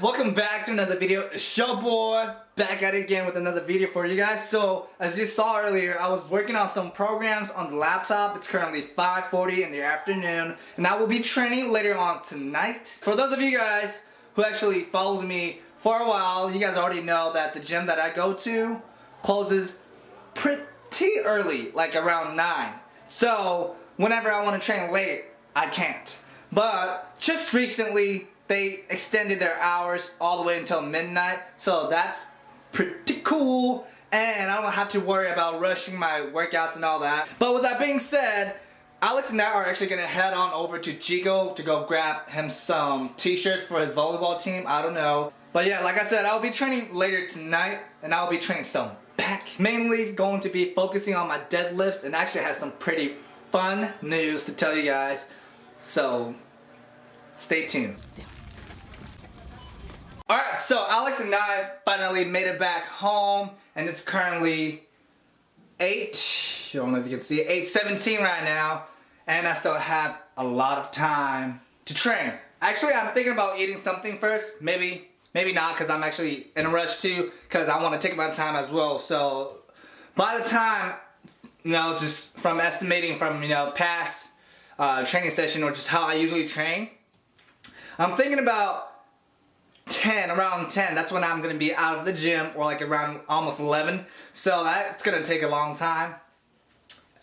welcome back to another video. It's your boy back at it again with another video for you guys. So as you saw earlier, I was working on some programs on the laptop. It's currently 5:40 in the afternoon and I will be training later on tonight. For those of you guys who actually followed me for a while, you guys already know that the gym that I go to closes pretty early, like around 9. So whenever I want to train late, I can't. But just recently they extended their hours all the way until midnight, so that's pretty cool, and I don't have to worry about rushing my workouts and all that. But with that being said, Alex and I are actually gonna head on over to Chico to go grab him some t-shirts for his volleyball team. I don't know, but yeah, like I said, I'll be training later tonight and I'll be training some back, mainly going to be focusing on my deadlifts, and actually has some pretty fun news to tell you guys, so stay tuned. Alright, so Alex and I finally made it back home, and it's currently 8, I don't know if you can see it, 8:17 right now, and I still have a lot of time to train. Actually, I'm thinking about eating something first, maybe not, because I'm actually in a rush too, because I want to take my time as well. So by the time, just from estimating from, past training session or just how I usually train, I'm thinking about around 10, that's when I'm going to be out of the gym, or like around almost 11, so that's going to take a long time.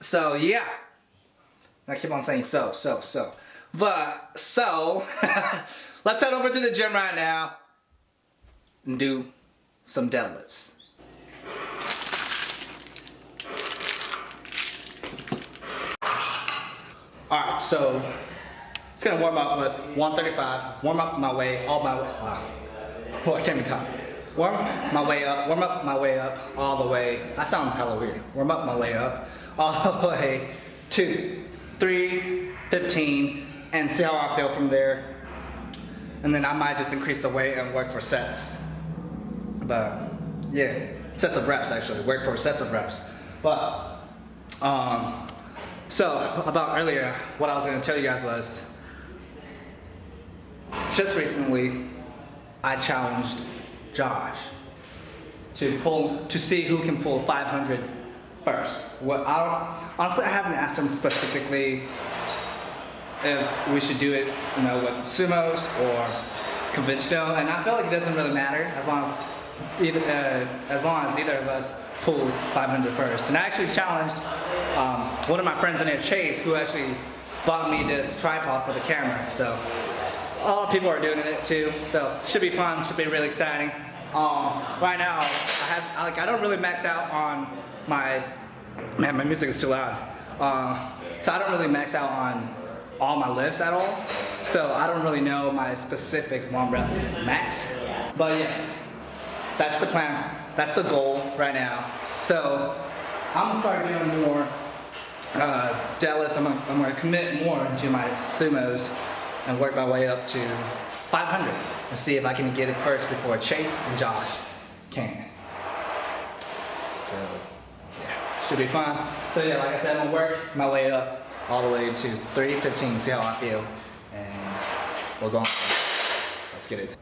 So yeah, I keep on saying so. But, let's head over to the gym right now and do some deadlifts. Alright, so it's gonna warm up with 135, warm up my way, wow. Oh, I can't even talk. Warm up my way up, all the way. That sounds hella weird. Warm up my way up, all the way to 3, 15, and see how I feel from there. And then I might just increase the weight and work for sets. But yeah, sets of reps actually, work for sets of reps. But, so about earlier, what I was gonna tell you guys was, just recently, I challenged Josh to see who can pull 500 first. Honestly, I haven't asked him specifically if we should do it, with sumos or conventional, and I feel like it doesn't really matter as long as either of us pulls 500 first. And I actually challenged one of my friends in there, Chase, who actually bought me this tripod for the camera. So a lot of people are doing it too, so should be fun, should be really exciting. Right now, I don't really max out on my music is too loud. So I don't really max out on all my lifts at all. So I don't really know my specific 1 rep max. But yes, that's the plan, that's the goal right now. So I'm gonna start doing more deadlifts. I'm gonna commit more to my sumos and work my way up to 500 and see if I can get it first before Chase and Josh can. So yeah, should be fun. So yeah, like I said, I'm gonna work my way up all the way to 3:15, see how I feel, and we'll go on. Let's get it.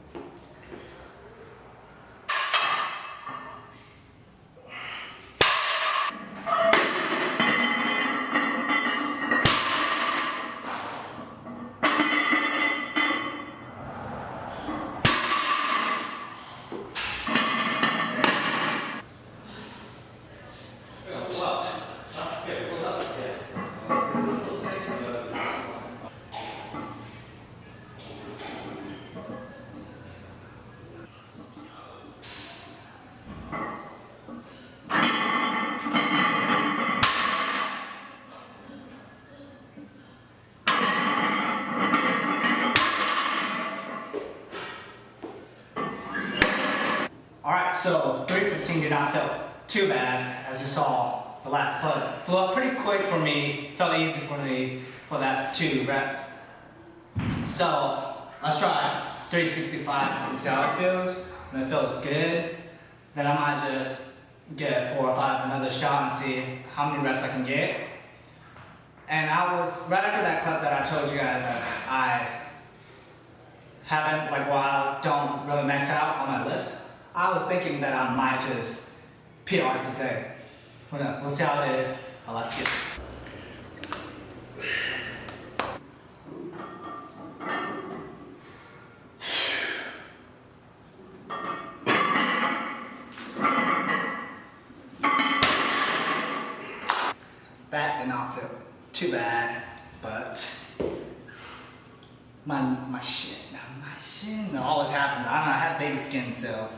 So 3:15 did not feel too bad, as you saw the last foot. Flew up pretty quick for me, felt easy for me for that 2 rep. So let's try 365 and see how it feels. When it feels good, then I might just get 4 or 5 another shot and see how many reps I can get. And I was, right after that clip that I told you guys that I haven't, like while I don't really max out on my lifts, I was thinking that I might just PR today. Who knows? We'll see how it is. Well, let's get it. That did not feel too bad, but my shin always happens. I don't know, I have baby skin, so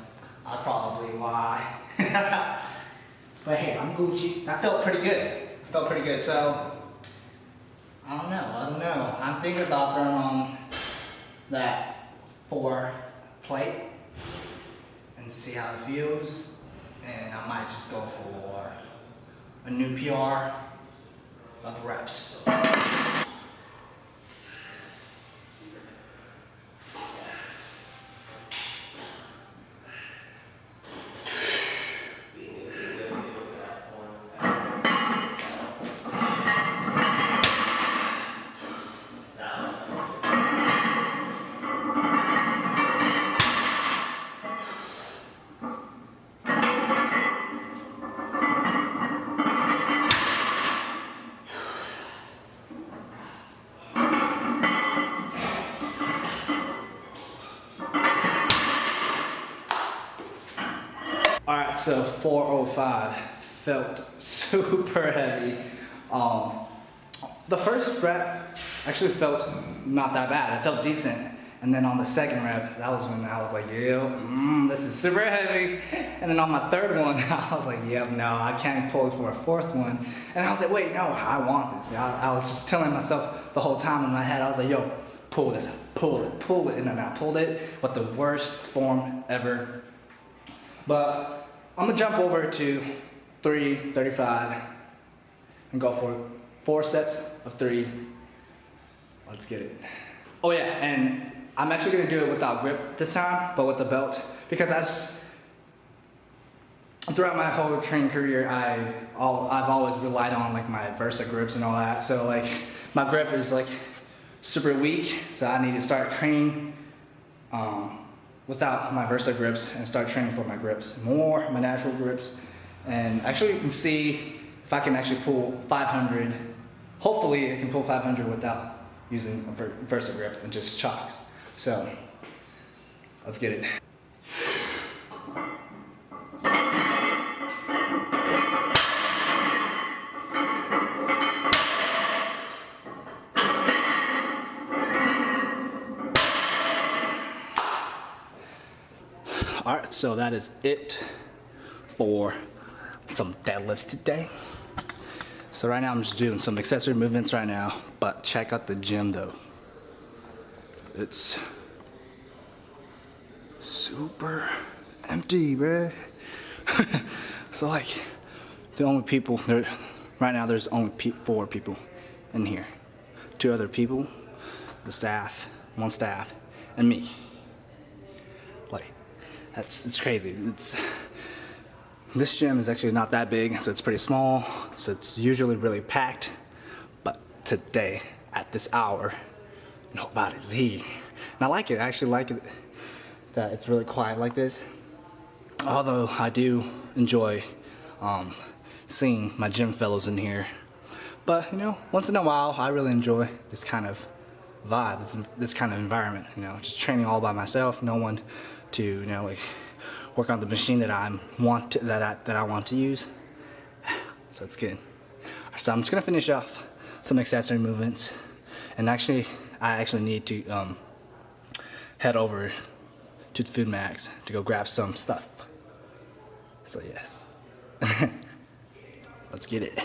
that's probably why. But hey, I'm Gucci. That felt pretty good. So I don't know. I'm thinking about throwing on that 4 plate and see how it feels, and I might just go for a new PR of reps. Alright, so 405 felt super heavy. The first rep actually felt not that bad. It felt decent. And then on the second rep, that was when I was like, yeah, this is super heavy. And then on my third one, I was like, yep, no, I can't pull it for a fourth one. And I was like, wait, no, I want this. I was just telling myself the whole time in my head, I was like, yo, pull this, pull it. And then I pulled it with the worst form ever. But I'm gonna jump over to 335 and go for 4 sets of 3. Let's get it. Oh yeah, and I'm actually gonna do it without grip this time, but with the belt, because throughout my whole training career, I've always relied on like my Versa grips and all that. So like my grip is like super weak, so I need to start training without my Versa grips and start training for my grips more, my natural grips, and actually you can see if I can actually pull 500. Hopefully I can pull 500 without using a Versa grip and just chocks. So let's get it. All right, so that is it for some deadlifts today. So right now I'm just doing some accessory movements right now, but check out the gym though. It's super empty, bruh. So like the only people there right now, there's only 4 people in here. 2 other people, the staff, 1 staff, and me. Like it's crazy. This gym is actually not that big, so it's pretty small, so it's usually really packed. But today, at this hour, nobody's here. And I like it, I actually like it that it's really quiet like this. Although I do enjoy seeing my gym fellows in here. But you know, once in a while, I really enjoy this kind of vibe, this kind of environment, you know, just training all by myself, no one to, you know, like work on the machine that I want to use. So it's good. So I'm just gonna finish off some accessory movements, and I actually need to head over to the Food Max to go grab some stuff. So yes, let's get it.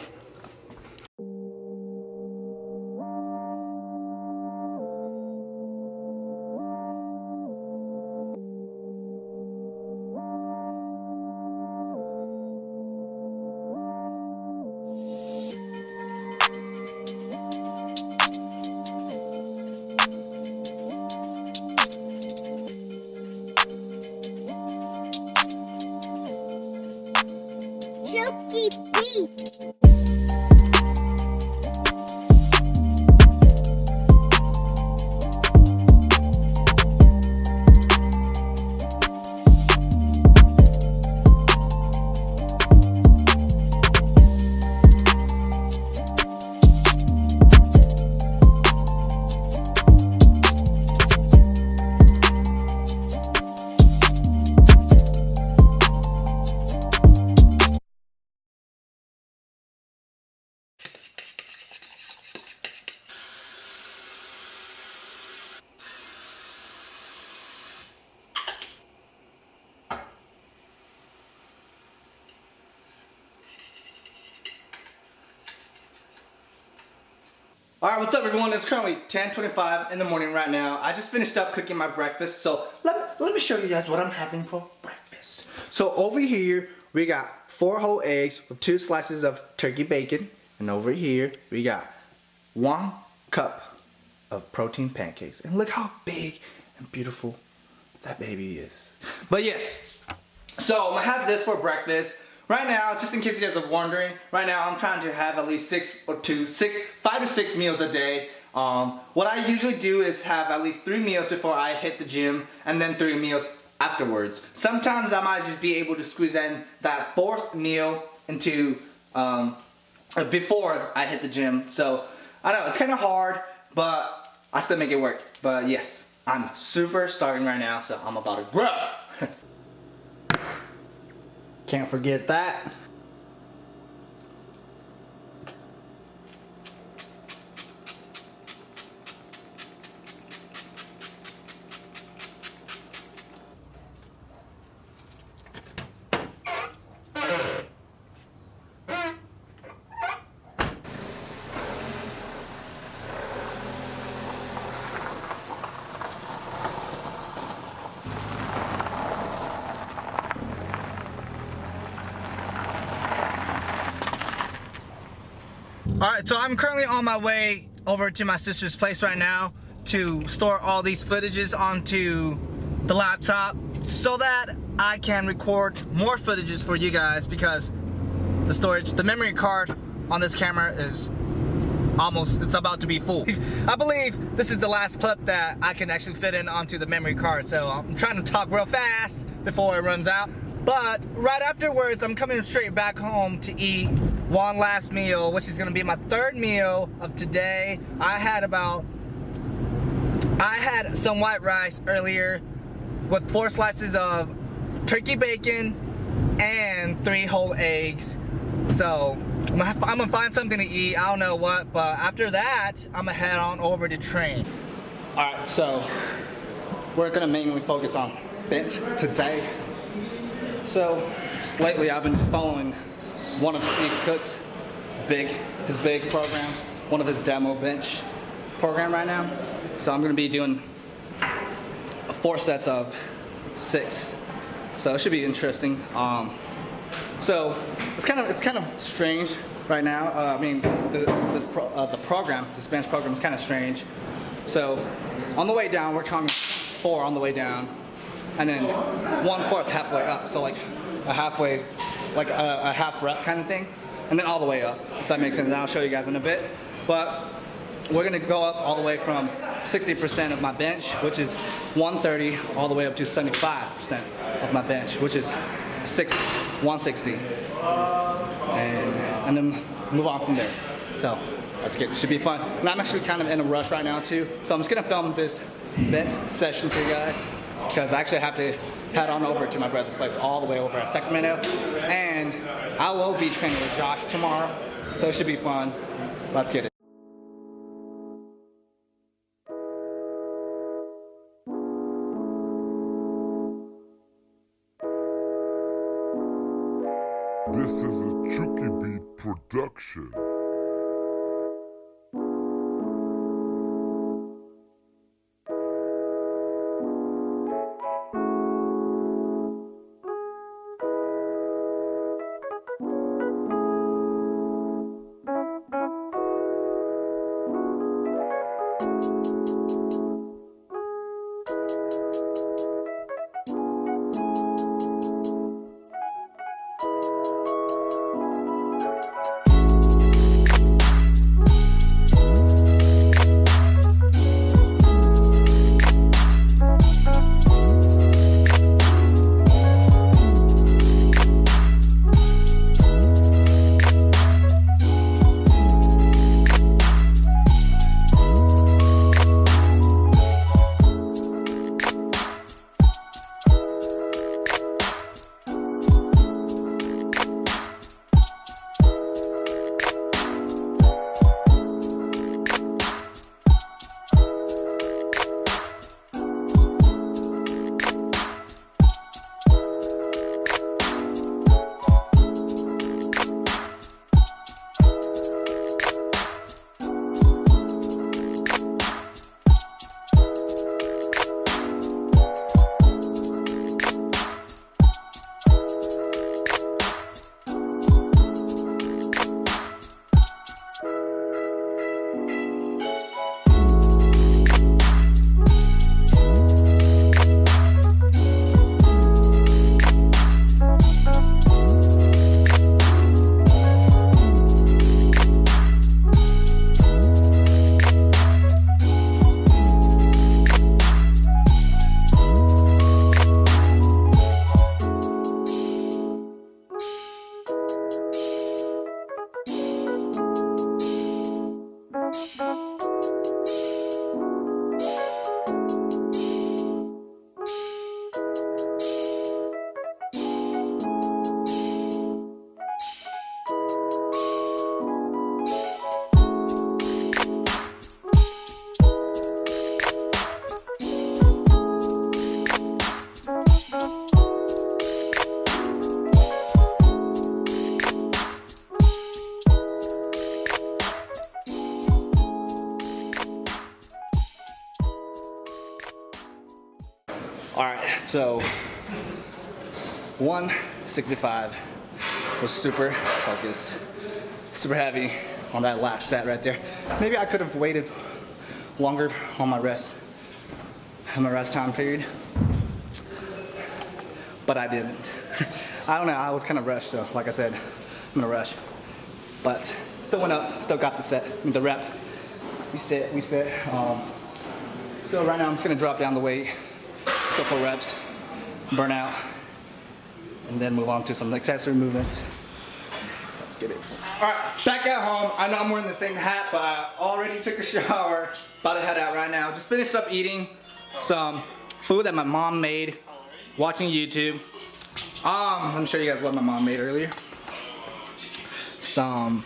Alright, what's up everyone? It's currently 10:25 in the morning right now. I just finished up cooking my breakfast, so let me show you guys what I'm having for breakfast. So over here, we got 4 whole eggs with 2 slices of turkey bacon. And over here, we got 1 cup of protein pancakes. And look how big and beautiful that baby is. But yes, so I'm gonna have this for breakfast. Right now, just in case you guys are wondering, right now I'm trying to have at least 5 to 6 meals a day. What I usually do is have at least 3 meals before I hit the gym, and then 3 meals afterwards. Sometimes I might just be able to squeeze in that 4th meal into before I hit the gym. So I know it's kind of hard, but I still make it work. But yes, I'm super starving right now, so I'm about to grow. Can't forget that. Alright, so I'm currently on my way over to my sister's place right now to store all these footages onto the laptop so that I can record more footages for you guys, because the memory card on this camera is it's about to be full. I believe this is the last clip that I can actually fit in onto the memory card, so I'm trying to talk real fast before it runs out. But right afterwards, I'm coming straight back home to eat one last meal, which is gonna be my 3rd meal of today. I had some white rice earlier with 4 slices of turkey bacon and 3 whole eggs. So I'm gonna find something to eat. I don't know what, but after that, I'm gonna head on over to train. All right, so we're gonna mainly focus on bench today. So just lately, I've been just following one of Steve Cook's his big programs, one of his demo bench program right now. So I'm gonna be doing 4 sets of 6. So it should be interesting. So it's kind of strange right now. I mean, this bench program is kind of strange. So on the way down, we're counting 4 on the way down, and then 1/4 halfway up. So like a half rep kind of thing, and then all the way up, if that makes sense. And I'll show you guys in a bit. But we're gonna go up all the way from 60% of my bench, which is 130, all the way up to 75% of my bench, which is 160, and then move on from there. So that's good. It should be fun. And I'm actually kind of in a rush right now too, so I'm just gonna film this bench session for you guys, because I actually have to head on over to my brother's place all the way over at Sacramento, and I will be training with Josh tomorrow, so it should be fun. Let's get it. This is a Chucky Beat production. Alright, so 165 was super focused, super heavy on that last set right there. Maybe I could have waited longer on my rest time period, but I didn't. I don't know, I was kind of rushed, so like I said, I'm in a rush. But still went up, still got the set, the rep. We sit. So right now I'm just gonna drop down the weight, go for reps, burn out, and then move on to some accessory movements. Let's get it. All right, back at home. I know I'm wearing the same hat, but I already took a shower. About to head out right now. Just finished up eating some food that my mom made, watching YouTube. Let me show you guys what my mom made earlier. I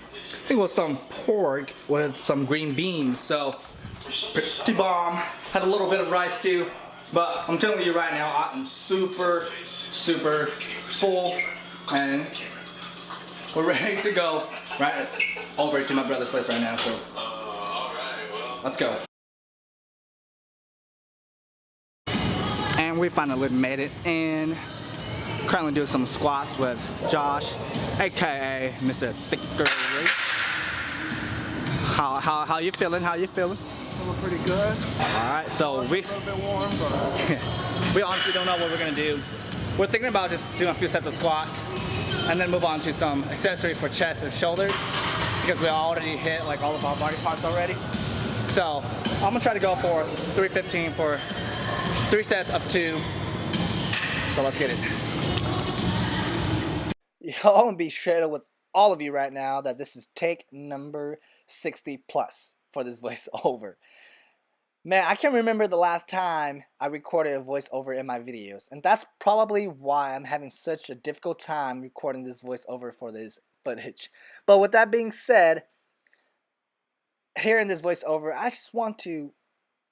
think it was some pork with some green beans. So pretty bomb. Had a little bit of rice too. But I'm telling you right now, I am super full, and we're ready to go right over to my brother's place right now. So let's go. And we finally made it in. Currently doing some squats with Josh, aka Mr. Thicker. How you feeling? How you feeling? Feeling pretty good. Alright, so we a little bit warm, but we honestly don't know what we're gonna do. We're thinking about just doing a few sets of squats and then move on to some accessories for chest and shoulders, because we already hit like all of our body parts already. So I'm gonna try to go for 315 for 3 sets of 2. So let's get it. Yo, I'm gonna be straight up with all of you right now that this is take number 60 plus for this voiceover. Man, I can't remember the last time I recorded a voiceover in my videos, and that's probably why I'm having such a difficult time recording this voiceover for this footage. But with that being said, here in this voiceover, I just want to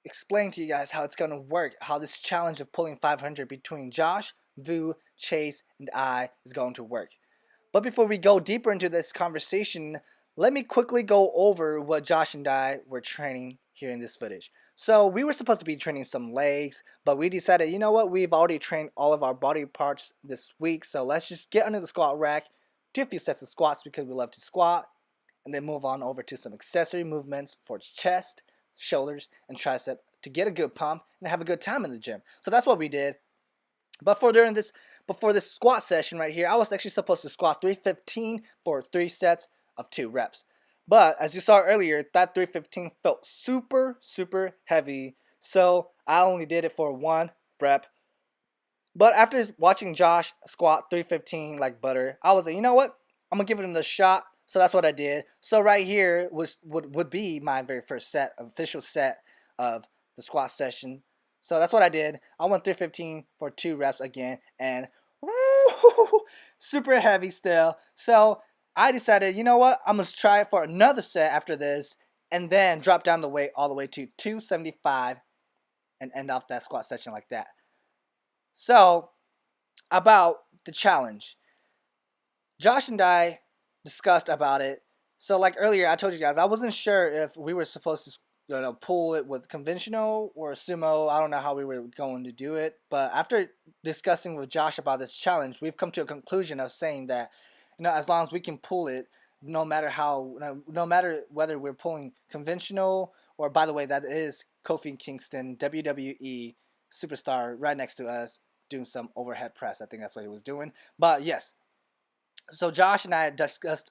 explain to you guys how it's gonna work, how this challenge of pulling 500 between Josh, Vu, Chase, and I is going to work. But before we go deeper into this conversation, let me quickly go over what Josh and I were training here in this footage. So we were supposed to be training some legs, but we decided, you know what, we've already trained all of our body parts this week, so let's just get under the squat rack, do a few sets of squats because we love to squat, and then move on over to some accessory movements for chest, shoulders, and tricep to get a good pump and have a good time in the gym. So that's what we did. But before this squat session right here, I was actually supposed to squat 315 for 3 sets of 2 reps. But as you saw earlier, that 315 felt super heavy, so I only did it for 1 rep. But after watching Josh squat 315 like butter, I was like, you know what? I'm gonna give it another shot. So that's what I did. So right here would be my very first set, official set of the squat session. So that's what I did. I went 315 for 2 reps again, and woo, super heavy still. So I decided, you know what? I'm going to try it for another set after this, and then drop down the weight all the way to 275 and end off that squat session like that. So, about the challenge. Josh and I discussed about it. So like earlier, I told you guys, I wasn't sure if we were supposed to pull it with conventional or sumo. I don't know how we were going to do it, but after discussing with Josh about this challenge, we've come to a conclusion of saying that, as long as we can pull it, no matter whether we're pulling conventional, or by the way, that is Kofi Kingston, WWE superstar, right next to us, doing some overhead press. I think that's what he was doing. But yes, so Josh and I discussed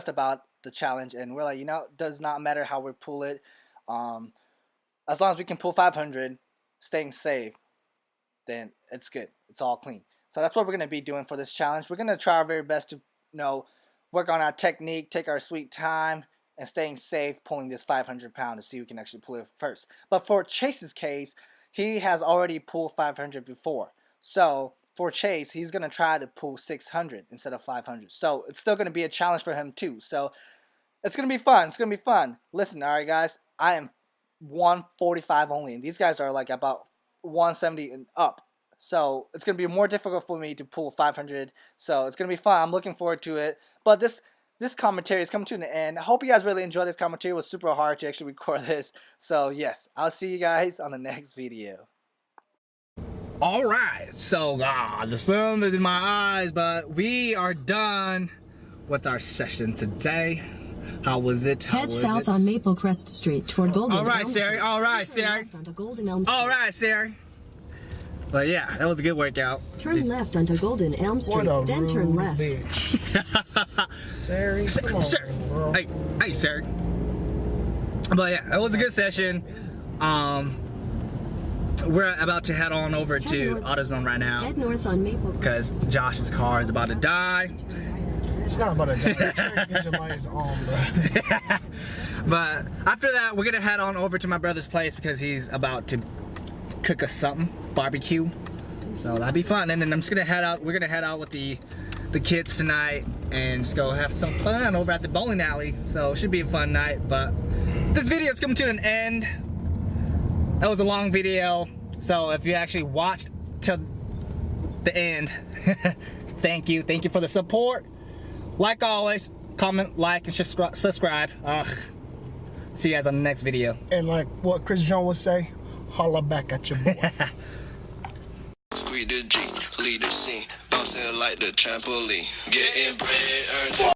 about the challenge, and we're like, it does not matter how we pull it. As long as we can pull 500, staying safe, then it's good. It's all clean. So that's what we're going to be doing for this challenge. We're going to try our very best to, work on our technique, take our sweet time, and staying safe pulling this 500 pound to see who can actually pull it first. But for Chase's case, he has already pulled 500 before. So for Chase, he's going to try to pull 600 instead of 500. So it's still going to be a challenge for him too. So it's going to be fun. It's going to be fun. Listen, all right, guys, I am 145 only, and these guys are like about 170 and up. So it's going to be more difficult for me to pull 500. So it's going to be fun. I'm looking forward to it. But this commentary is coming to an end. I hope you guys really enjoyed this commentary. It was super hard to actually record this. So yes, I'll see you guys on the next video. All right, so the sun is in my eyes, but we are done with our session today. How was it? Head south on Maple Crest Street toward Golden Elm. All right, Sari. All right, Sari. All right, Sari. But yeah, that was a good workout. Turn left onto Golden Elm Street, then turn left. Bitch. Sari, come on, Sari. bro. Hey, Sari. But yeah, that was a good session. We're about to head on over to AutoZone right now. Head north on Maple Because Crest. Josh's car is about to die. It's not about a die. Engine light is on, bro. But after that, we're gonna head on over to my brother's place because he's about to cook us something, barbecue. So that'll be fun. And then I'm just gonna head out. We're gonna head out with the kids tonight and just go have some fun over at the bowling alley. So it should be a fun night. But this video is coming to an end. That was a long video. So if you actually watched till the end, thank you. Thank you for the support. Like always, comment, like, and subscribe. See you guys on the next video. And like what Chris Jones would say, holla back at your boy. Squeeze the G, lead the scene, bouncing like the trampoline, getting bread, earned.